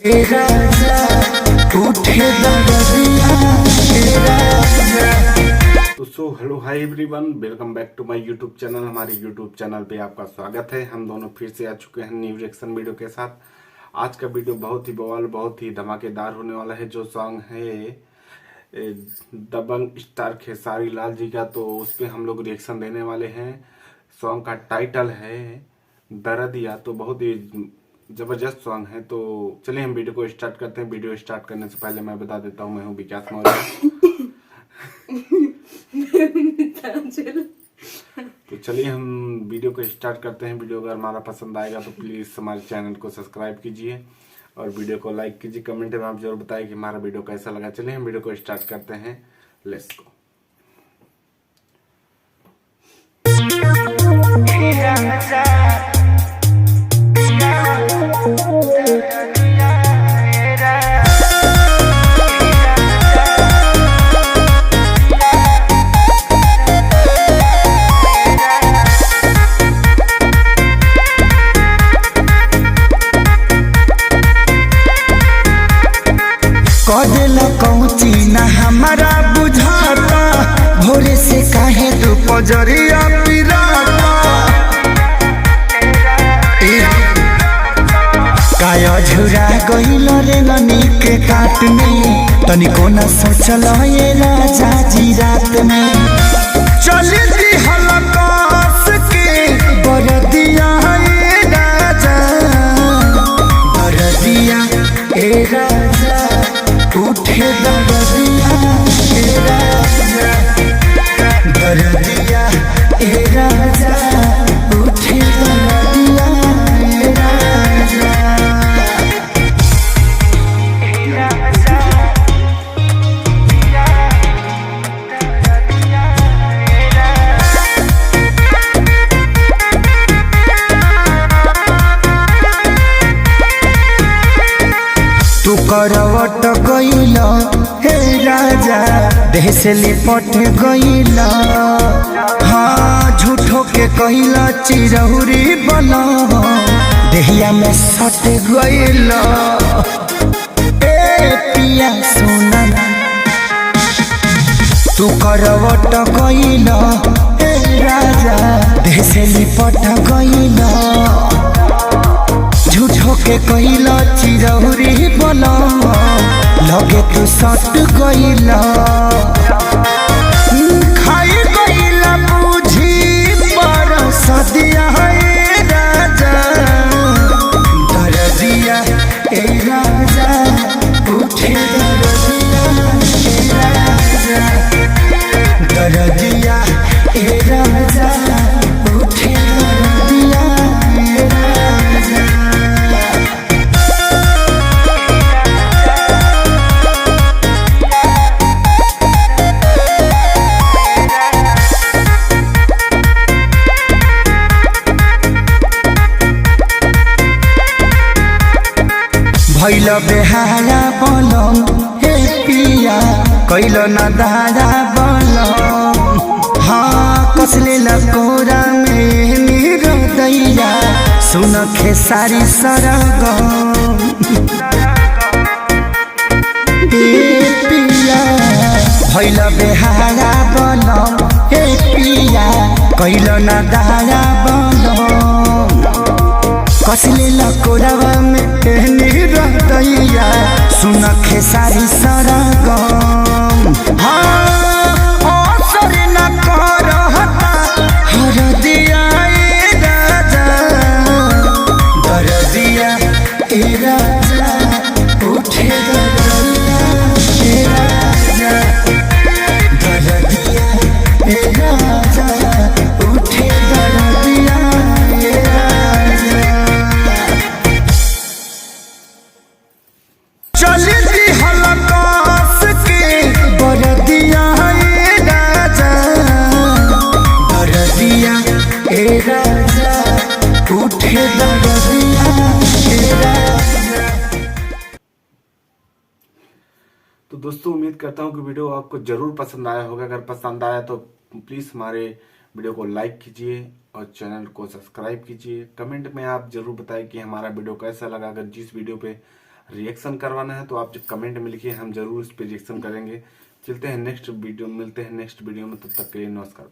तो hello hi everyone, welcome back to my YouTube channel. हमारे YouTube channel पे आपका स्वागत है। हम दोनों फिर से आ चुके हैं न्यू रिएक्शन वीडियो के साथ। आज का वीडियो बहुत ही बवाल, बहुत ही धमाकेदार होने वाला है। जो सॉन्ग है दबंग स्टार खेसारी लाल जी का, तो उस पर हम लोग रिएक्शन देने वाले हैं। सॉन्ग का टाइटल है दरदिया। तो बहुत ही जबरदस्त सॉन्ग है। तो चलिए हम वीडियो को स्टार्ट करते हैं। वीडियो स्टार्ट करने से पहले मैं बता देता हूँ, मैं हूँ विकास मौर्य। तो चलिए हम वीडियो को स्टार्ट करते हैं। वीडियो अगर हमारा पसंद आएगा तो प्लीज़ हमारे चैनल को सब्सक्राइब कीजिए और वीडियो को लाइक कीजिए। कमेंट में आप जरूर बताएं कि हमारा वीडियो कैसा लगा। चलिए हम वीडियो को स्टार्ट करते हैं। Let's go. कदेला कौची ना हमारा बुझाता, भोरे से काहे तू पजरिया पिराता। काया झुरा गइल रे ननी के काट में, तनिको न सोचल ये राजा जी रात में। चली दी हलकास के बरदिया ए राजा, बरदिया ए राजा, उठे दरदिया ए राजा, दरदिया ए राजा, उठे दरदिया ए राजा। तू करवट गइल हे राजा, देह से लिपट गइल। हाँ झूठो के कइल चिरहुरी बना, देहिया में सट गइल। ए पिया सोना तू करवट गइल हे राजा, देह से लिपट गइल। झूठो के कइला चिरहुरी बना, लगे तू सट गइला। खाई गइला बुझी पर सदिया ए राजा, दरदिया ए राजा, उठे दरदिया ए राजा, दरदिया ए राजा, उठे दरदिया ए राजा। भैल बेहारा बनम हे पिया, कैल न दादा बनम। हाँ कसले लकोरा में मेरो दैया, सुन खेसारी सरगम। ए पिया भैल बेहारा बनम हे पिया, कैल न दादा बनम। कसले लकोरावा में रहतैया, सुन खेसारी सरगम। हाँ असर न करहता हरदिया ए राजा, दरदिया ए राजा, उठे दरदिया ए राजा, दरदिया ए राजा, उठे दरदिया ए राजा। चली दी हलकास के बरदिया ए राजा, दरदिया ए राजा, उठे दरदिया ए राजा। तो दोस्तों उम्मीद करता हूँ कि वीडियो आपको जरूर पसंद आया होगा। अगर पसंद आया तो प्लीज़ हमारे वीडियो को लाइक कीजिए और चैनल को सब्सक्राइब कीजिए। कमेंट में आप जरूर बताएं कि हमारा वीडियो कैसा लगा। अगर जिस वीडियो पे रिएक्शन करवाना है तो आप जब कमेंट में लिखिए, हम जरूर इस पर रिएक्शन करेंगे। चलते हैं नेक्स्ट वीडियो, मिलते हैं नेक्स्ट वीडियो में, तब तक के लिए नमस्कार।